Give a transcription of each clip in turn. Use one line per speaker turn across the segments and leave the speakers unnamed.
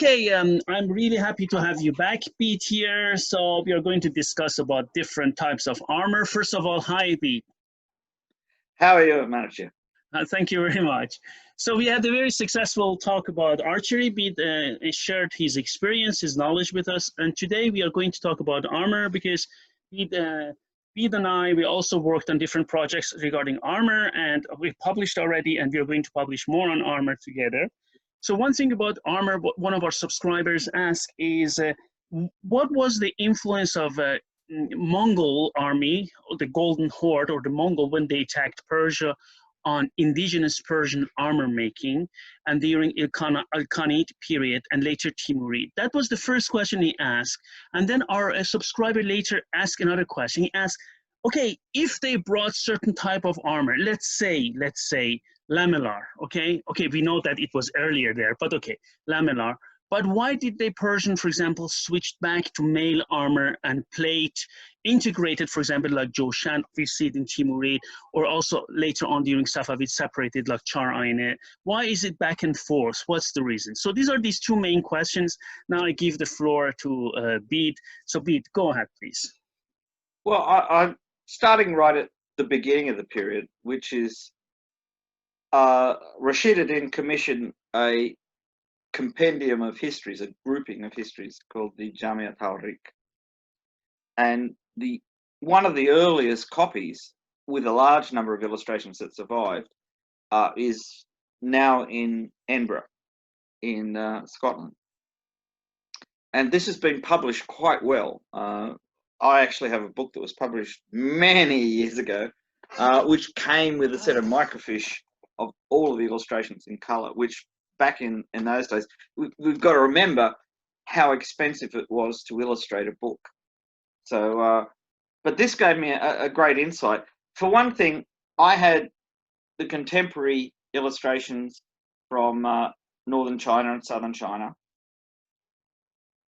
Okay, I'm really happy to have you back, Pete, here. So we are going to discuss about different types of armor. First of all, hi, Pete.
How are you, Manouchehr?
Thank you very much. So we had a very successful talk about archery. Pete shared his experience, his knowledge with us. And today we are going to talk about armor because Pete and I, we also worked on different projects regarding armor, and we published already, and we are going to publish more on armor together. So one thing about armor, what one of our subscribers asked is, what was the influence of Mongol army, or the Golden Horde, or the Mongol when they attacked Persia on indigenous Persian armor making and during Ilkhanate period and later Timurid? That was the first question he asked. And then our subscriber later asked another question. He asked, okay, if they brought certain type of armor, let's say lamellar, okay, we know that it was earlier there, but okay, lamellar. But why did they Persian, for example, switched back to mail armor and plate integrated, for example, like Joshan, we see it in Timurid, or also later on during Safavid separated like Char Ayne? Why is it back and forth? What's the reason? So these are these two main questions. Now I give the floor to Bede. So Bede, go ahead, please.
Well, I'm starting right at the beginning of the period, which is Rashid ad-Din commissioned a compendium of histories, a grouping of histories called the Jamiat al-Rik. And one of the earliest copies, with a large number of illustrations that survived, is now in Edinburgh, in Scotland. And this has been published quite well. I actually have a book that was published many years ago, which came with a set of microfiche of all of the illustrations in colour, which back in those days, we've got to remember how expensive it was to illustrate a book. So, but this gave me a great insight. For one thing, I had the contemporary illustrations from northern China and southern China.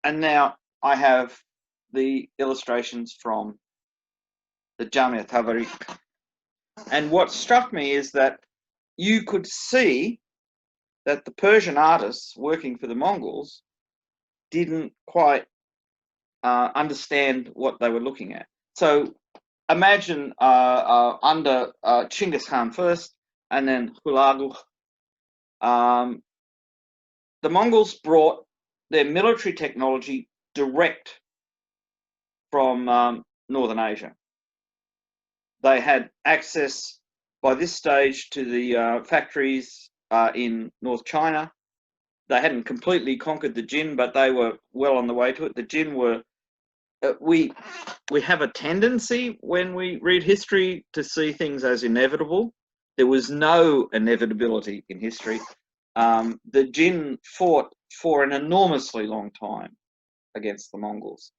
And now I have the illustrations from the Jamiat al-Rik. And what struck me is that you could see that the Persian artists working for the Mongols didn't quite understand what they were looking at. So imagine under Chinggis Khan first, and then Hulagu, the Mongols brought their military technology direct from Northern Asia. They had access by this stage to the factories in North China. They hadn't completely conquered the Jin, but they were well on the way to it. The Jin were, we have a tendency when we read history to see things as inevitable. There was no inevitability in history. The Jin fought for an enormously long time against the Mongols.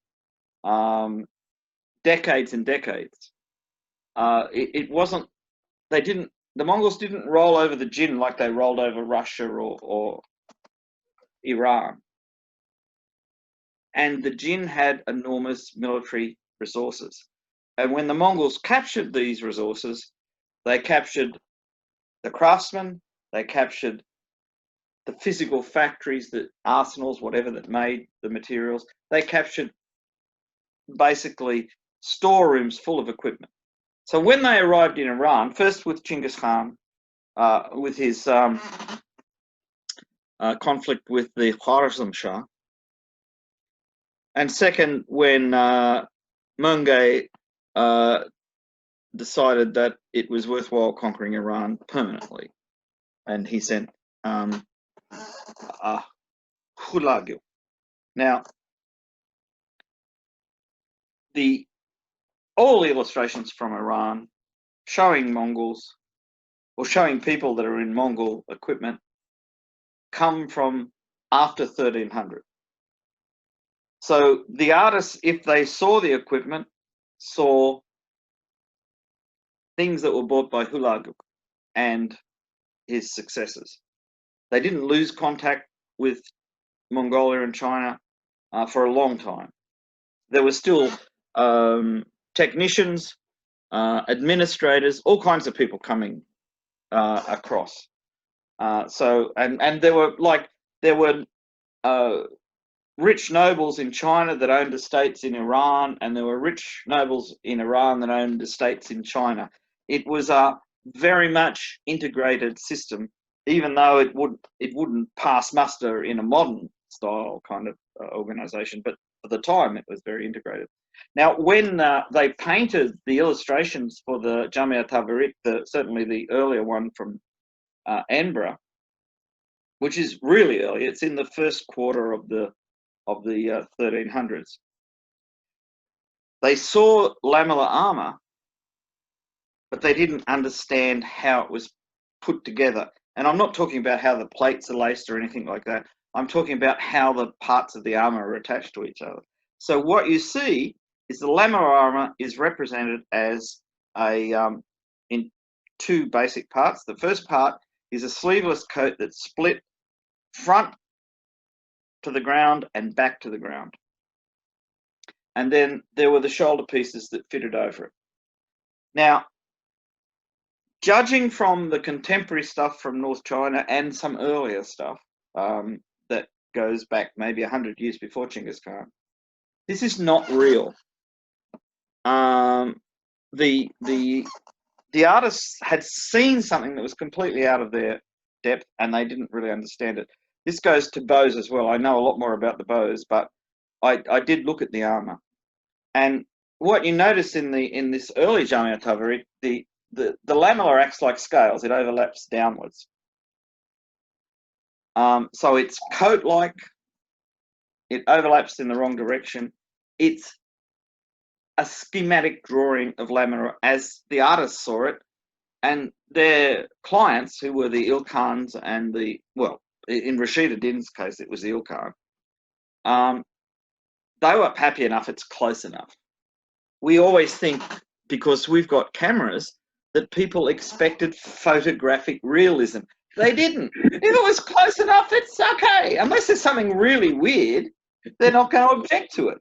Decades and decades. It wasn't, the Mongols didn't roll over the Jin like they rolled over Russia or Iran. And the Jin had enormous military resources. And when the Mongols captured these resources, they captured the craftsmen, they captured the physical factories, the arsenals, whatever that made the materials. They captured basically storerooms full of equipment. So when they arrived in Iran, first with Chinggis Khan, with his conflict with the Khwarezm-Shah, and second when Mungay decided that it was worthwhile conquering Iran permanently, and he sent Hulagu. Now, all the illustrations from Iran showing Mongols or showing people that are in Mongol equipment come from after 1300. So the artists, if they saw the equipment, saw things that were bought by Hulagu and his successors. They didn't lose contact with Mongolia and China for a long time. There were still technicians, administrators, all kinds of people coming across. And there were rich nobles in China that owned estates in Iran, and there were rich nobles in Iran that owned estates in China. It was a very much integrated system, even though it wouldn't pass muster in a modern style kind of organization. But at the time, it was very integrated. Now, when they painted the illustrations for the Jamia Tawarik, certainly the earlier one from Edinburgh, which is really early, it's in the first quarter of the 1300s. They saw lamellar armor, but they didn't understand how it was put together. And I'm not talking about how the plates are laced or anything like that. I'm talking about how the parts of the armor are attached to each other. So what you see is the lamellar armor is represented as in two basic parts. The first part is a sleeveless coat that's split front to the ground and back to the ground. And then there were the shoulder pieces that fitted over it. Now, judging from the contemporary stuff from North China and some earlier stuff that goes back maybe 100 years before Genghis Khan, this is not real. The artists had seen something that was completely out of their depth, and they didn't really understand it. This goes to bows as well. I know a lot more about the bows, but I did look at the armor, and what you notice in this early Jamia Tawarik, the lamellar acts like scales. It overlaps downwards. So it's coat-like. It overlaps in the wrong direction. It's a schematic drawing of lamellar as the artists saw it, and their clients, who were the Ilkhans and in Rashid ad-Din's case, it was the Ilkhan. They were happy enough it's close enough. We always think, because we've got cameras, that people expected photographic realism. They didn't. If it was close enough, it's okay. Unless there's something really weird, they're not going to object to it.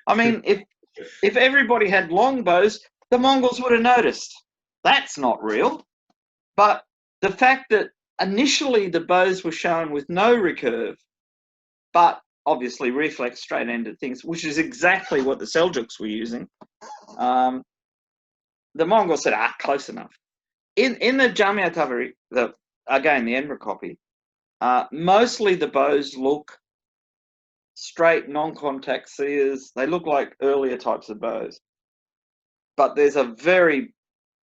I mean, if everybody had long bows, the Mongols would have noticed. That's not real. But the fact that initially the bows were shown with no recurve, but obviously reflex straight-ended things, which is exactly what the Seljuks were using, the Mongols said, close enough. In the Jamia Tawarik, again, the Edinburgh copy, mostly the bows look straight, non-contact sears. They look like earlier types of bows. But there's a very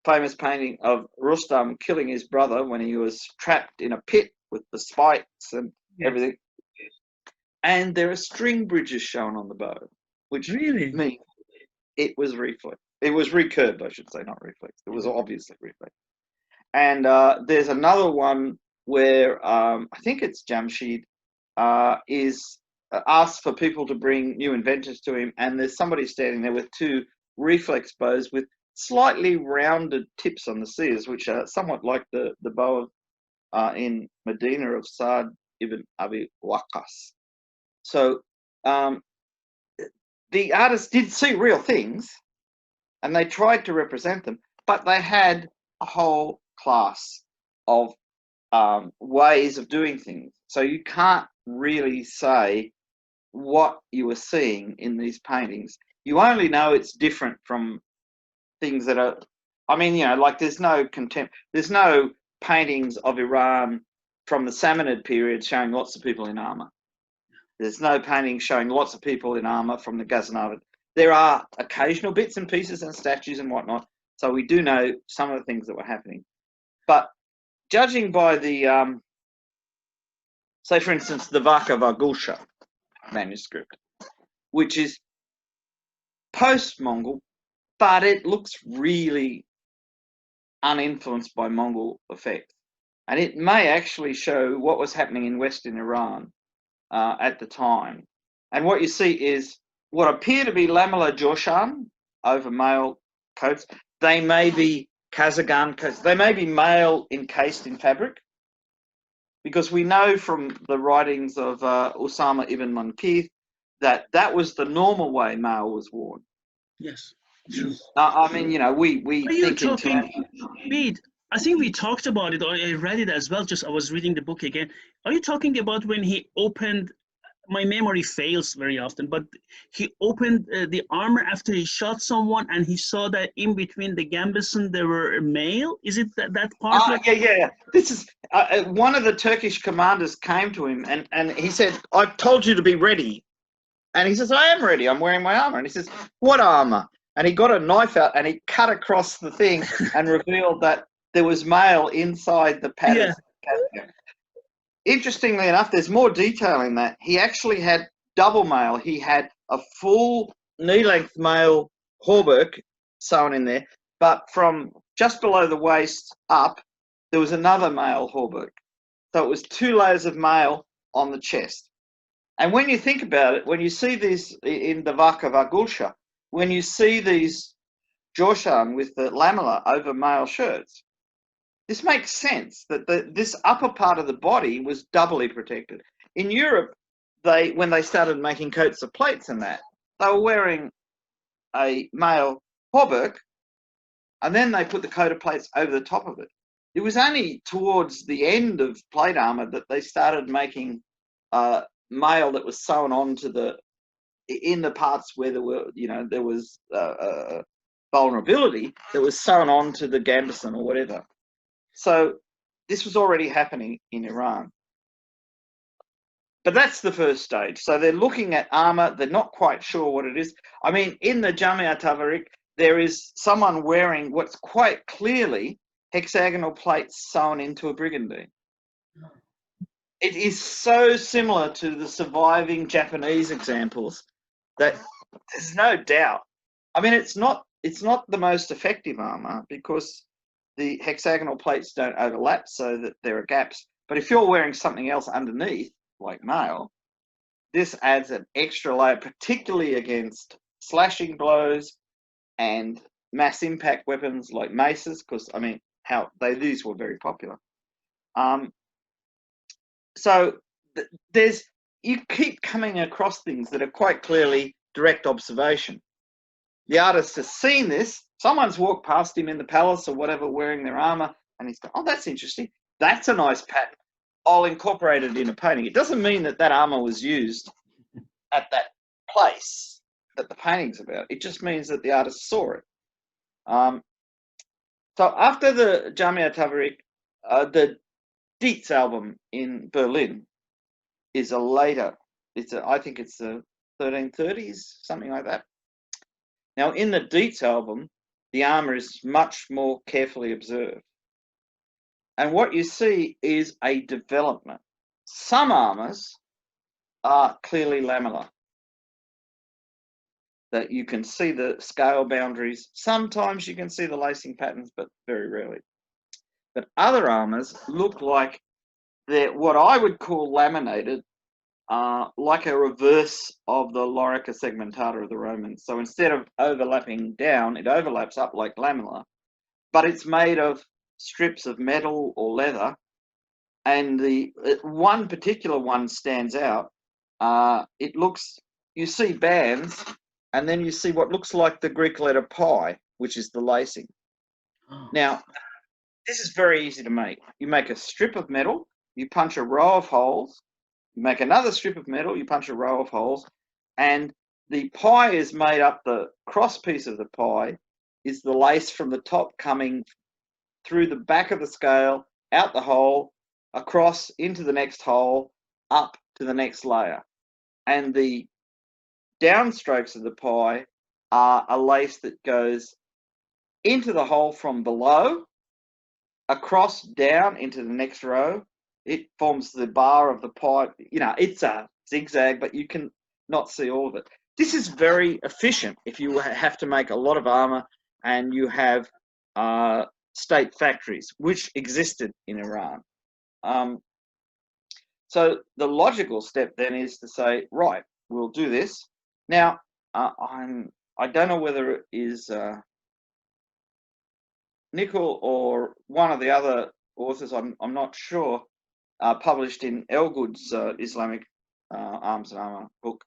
famous painting of Rustam killing his brother when he was trapped in a pit with the spikes and everything. And there are string bridges shown on the bow, which means it was reflex. It was recurved, I should say, not reflex. It was obviously reflex. And there's another one where I think it's Jamshid is asks for people to bring new inventions to him, and there's somebody standing there with two reflex bows with slightly rounded tips on the sears, which are somewhat like the bow in Medina of Saad ibn Abi Waqqas. So the artists did see real things, and they tried to represent them, but they had a whole class of ways of doing things. So you can't really say what you were seeing in these paintings. You only know it's different from things that are, I mean, like there's no paintings of Iran from the Samanid period showing lots of people in armor. There's no paintings showing lots of people in armor from the Ghaznavid. There are occasional bits and pieces and statues and whatnot, so we do know some of the things that were happening. But judging by the, say for instance, the Vaka Vargulsha manuscript, which is post-Mongol, but it looks really uninfluenced by Mongol effects. And it may actually show what was happening in Western Iran at the time. And what you see is what appear to be lamellar joshan over male coats. They may be Kazagan coats. They may be male encased in fabric, because we know from the writings of Osama ibn Munkith that that was the normal way male was worn.
Yes, true.
I mean, we think in terms.
Bede, I think we talked about it, or I read it as well. I was reading the book again. Are you talking about when he opened my memory fails very often, but he opened the armor after he shot someone, and he saw that in between the gambesson there were a male. Is it that part?
Yeah. This is one of the Turkish commanders came to him and he said, "I've told you to be ready." And he says, "I am ready. I'm wearing my armor." And he says, "What armor?" And he got a knife out and he cut across the thing and revealed that there was mail inside the padded casket. Interestingly enough, there's more detail in that. He actually had double mail. He had a full knee-length mail hauberk sewn in there, but from just below the waist up, there was another mail hauberk. So it was 2 layers of mail on the chest. And when you think about it, when you see these in the Vaka Vagulsha, when you see these Joshan with the lamellar over male shirts, this makes sense that this upper part of the body was doubly protected. In Europe, when they started making coats of plates and that, they were wearing a male hauberk, and then they put the coat of plates over the top of it. It was only towards the end of plate armor that they started making mail that was sewn onto in the parts where there was vulnerability, that was sewn onto the gambesson or whatever. So this was already happening in Iran. But that's the first stage. So they're looking at armor. They're not quite sure what it is. I mean, in the Jamia Tavarik, there is someone wearing what's quite clearly hexagonal plates sewn into a brigandine. It is so similar to the surviving Japanese examples that there's no doubt. I mean, it's not the most effective armor because the hexagonal plates don't overlap so that there are gaps. But if you're wearing something else underneath, like mail, this adds an extra layer, particularly against slashing blows and mass impact weapons like maces, because I mean, these were very popular. So you keep coming across things that are quite clearly direct observation. The artist has seen this. Someone's walked past him in the palace or whatever wearing their armor, and he's gone, "Oh, that's interesting. That's a nice pattern. I'll incorporate it in a painting." It doesn't mean that armor was used at that place that the painting's about. It just means that the artist saw it. So after the Jamia Tavarik, the Dietz album in Berlin is a later. I think it's the 1330s, something like that. Now, in the Dietz album, the armor is much more carefully observed. And what you see is a development. Some armors are clearly lamellar, that you can see the scale boundaries. Sometimes you can see the lacing patterns, but very rarely. But other armors look like they're what I would call laminated, like a reverse of the lorica segmentata of the Romans. So instead of overlapping down, it overlaps up like lamellar, but it's made of strips of metal or leather. And the one particular one stands out. You see bands, and then you see what looks like the Greek letter pi, which is the lacing. Now, this is very easy to make. You make a strip of metal, you punch a row of holes, you make another strip of metal, you punch a row of holes, and the pi is made up, the cross piece of the pi is the lace from the top coming through the back of the scale, out the hole, across into the next hole, up to the next layer. And the downstrokes of the pi are a lace that goes into the hole from below, across down into the next row. It forms the bar of the pi. It's a zigzag, but you can not see all of it. This is very efficient if you have to make a lot of armor and you have state factories, which existed in Iran. So the logical step then is to say, right, we'll do this. Now, I don't know whether it is Nickel or one of the other authors, I'm not sure, published in Elgood's Islamic Arms and Armor book.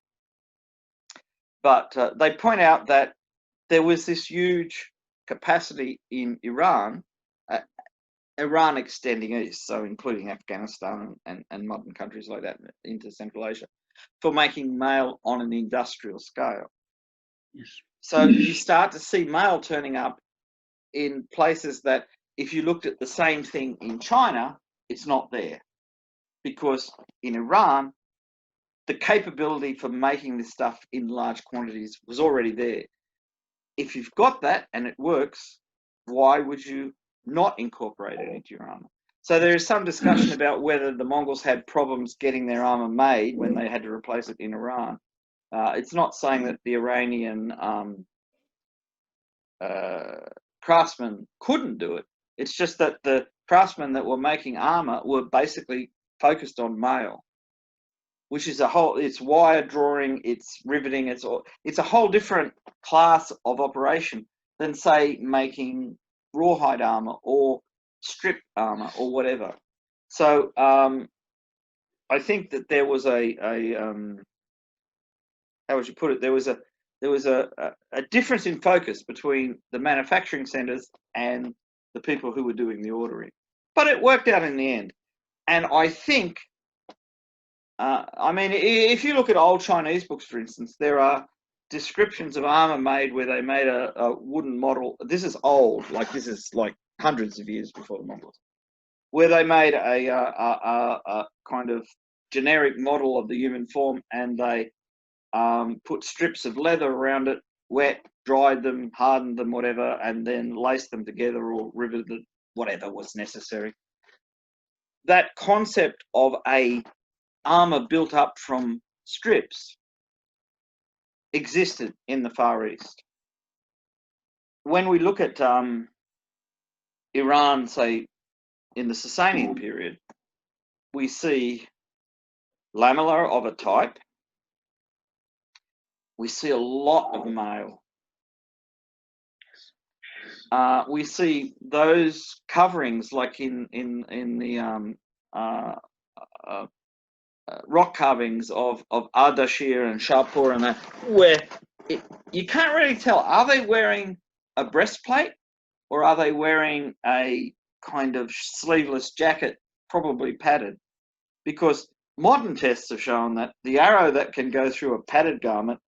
But they point out that there was this huge capacity in Iran, Iran extending east, so including Afghanistan and modern countries like that into Central Asia. for making mail on an industrial scale.
Yes.
So you start to see mail turning up in places that if you looked at the same thing in China, it's not there. Because in Iran, the capability for making this stuff in large quantities was already there. If you've got that and it works, why would you not incorporate it into your armor? So there is some discussion about whether the Mongols had problems getting their armor made when they had to replace it in Iran. It's not saying that the Iranian craftsmen couldn't do it. It's just that the craftsmen that were making armor were basically focused on mail, which is it's wire drawing, it's riveting, it's a whole different class of operation than, say, making rawhide armor or strip armor or whatever. So I think that there was how would you put it? There was a difference in focus between the manufacturing centers and the people who were doing the ordering, but it worked out in the end. And I think, I mean, if you look at old Chinese books, for instance, there are descriptions of armor made where they made a wooden model. This is old, like this is like hundreds of years before the Mongols, where they made a kind of generic model of the human form, and they put strips of leather around it, wet, dried them, hardened them, whatever, and then laced them together or riveted whatever was necessary. That concept of a armor built up from strips existed in the Far East. When we look at Iran, say, in the Sasanian period, we see lamellar of a type. We see a lot of mail. We see those coverings, like in the rock carvings of Ardashir and Shahpur, and that, where you can't really tell, are they wearing a breastplate or are they wearing a kind of sleeveless jacket, probably padded? Because modern tests have shown that the arrow that can go through a padded garment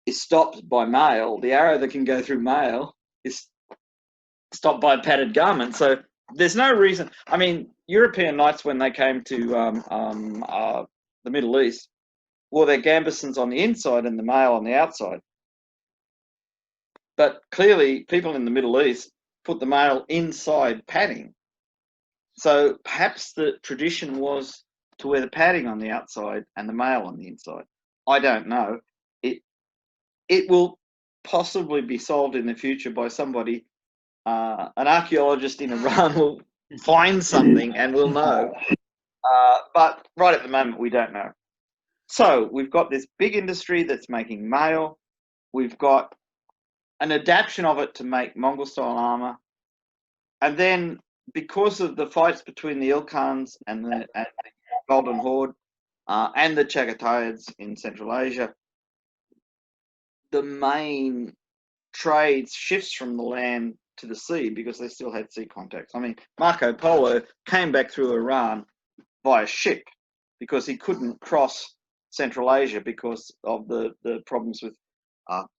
is stopped by mail. The arrow that can go through mail is stopped by a padded garment. So there's no reason. I mean, European knights, when they came to the Middle East, wore their gambesons on the inside and the mail on the outside. But clearly, people in the Middle East put the mail inside padding. So perhaps the tradition was to wear the padding on the outside and the mail on the inside. I don't know. It will possibly be solved in the future by somebody. An archaeologist in Iran will find something and we'll know. But right at the moment, we don't know. So we've got this big industry that's making mail. We've got an adaptation of it to make Mongol-style armor. And then because of the fights between the Ilkhans and the Golden Horde and the Chagatayans in Central Asia, the main trade shifts from the land to the sea because they still had sea contacts. I mean, Marco Polo came back through Iran via ship because he couldn't cross Central Asia because of the problems with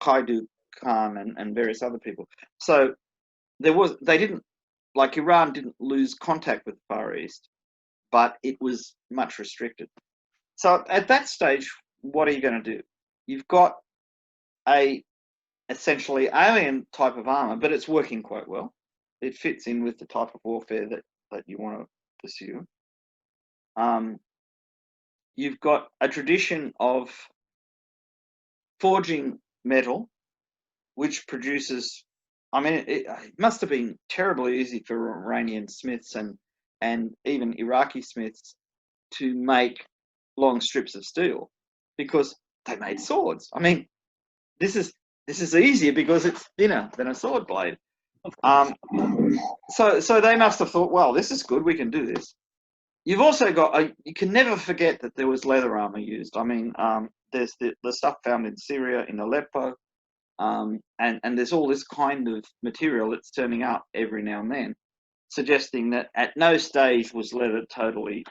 Kaidu Khan and various other people. So Iran didn't lose contact with the Far East, but it was much restricted. So at that stage, what are you going to do? You've got a essentially alien type of armor, but it's working quite well. It fits in with the type of warfare that you want to pursue. You've got a tradition of forging metal, which produces, I mean, it must have been terribly easy for Iranian smiths and even Iraqi smiths to make long strips of steel because they made swords. I mean, this is easier because it's thinner than a sword blade. So they must have thought, well, this is good, we can do this. You've also got, you can never forget that there was leather armor used. I mean, there's the stuff found in Syria, in Aleppo, and there's all this kind of material that's turning up every now and then, suggesting that at no stage was leather totally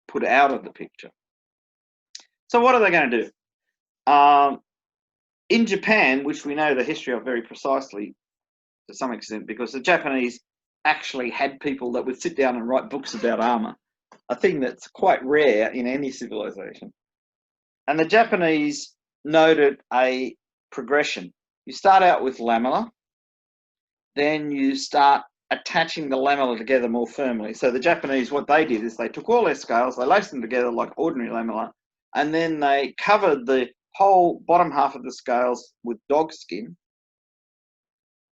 put out of the picture. So what are they going to do? In Japan, which we know the history of very precisely to some extent, because the Japanese actually had people that would sit down and write books about armor, a thing that's quite rare in any civilization. And the Japanese noted a progression. You start out with lamellar, then you start attaching the lamellar together more firmly. So the Japanese, what they did is they took all their scales, they laced them together like ordinary lamellar, and then they covered the whole bottom half of the scales with dog skin,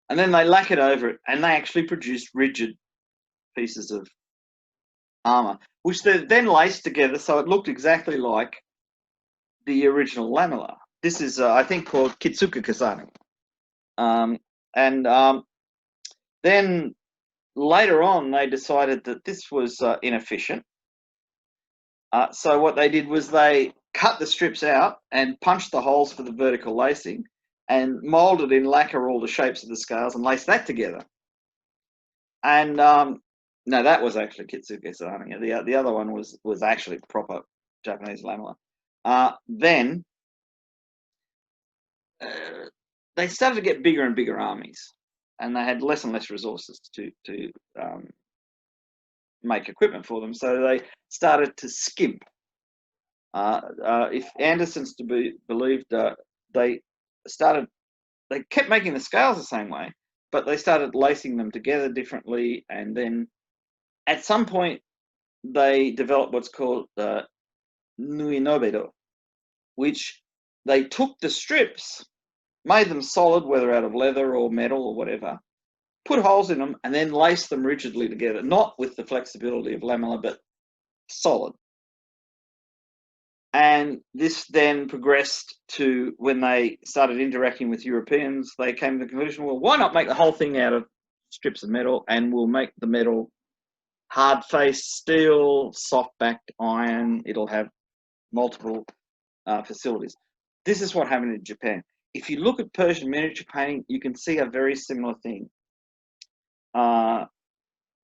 and then they lacquered over it, and they actually produced rigid pieces of armor, which they then laced together so it looked exactly like the original lamellar. This is, I think, called Kitsuka Kasani. Then later on, they decided that this was inefficient. So what they did was they cut the strips out and punched the holes for the vertical lacing and molded in lacquer all the shapes of the scales and laced that together. And no, that was actually Kitsuka Kasani. The other one was actually proper Japanese lamellar. Then they started to get bigger and bigger armies, and they had less and less resources to make equipment for them. So they started to skimp. If Anderson's to be believed, they kept making the scales the same way, but they started lacing them together differently, and then at some point they developed what's called nui nobedo, which they took the strips, made them solid, whether out of leather or metal or whatever, put holes in them, and then laced them rigidly together, not with the flexibility of lamellar, but solid. And this then progressed to when they started interacting with Europeans, they came to the conclusion, well, why not make the whole thing out of strips of metal, and we'll make the metal hard-faced steel, soft-backed iron. It'll have multiple facilities. This is what happened in Japan. If you look at Persian miniature painting, you can see a very similar thing.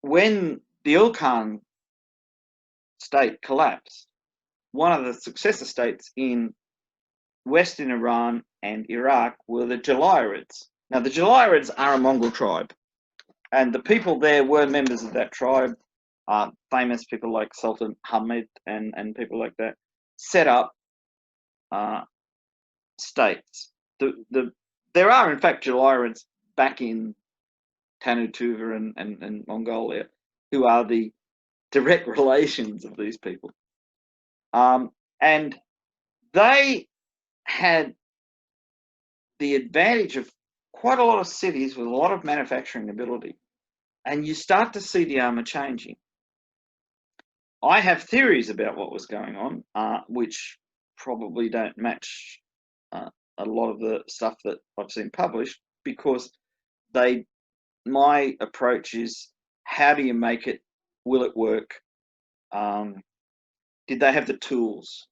When the Ilkhan state collapsed, one of the successor states in Western Iran and Iraq were the Jalayirids. Now, the Jalayirids are a Mongol tribe, and the people there were members of that tribe. Famous people like Sultan Hamid and people like that set up states. There are, in fact, Jalayirids back in Tannu Tuva and Mongolia, who are the direct relations of these people. And they had the advantage of quite a lot of cities with a lot of manufacturing ability. And you start to see the armor changing. I have theories about what was going on, which probably don't match a lot of the stuff that I've seen published, because my approach is, how do you make it? Will it work? Did they have the tools?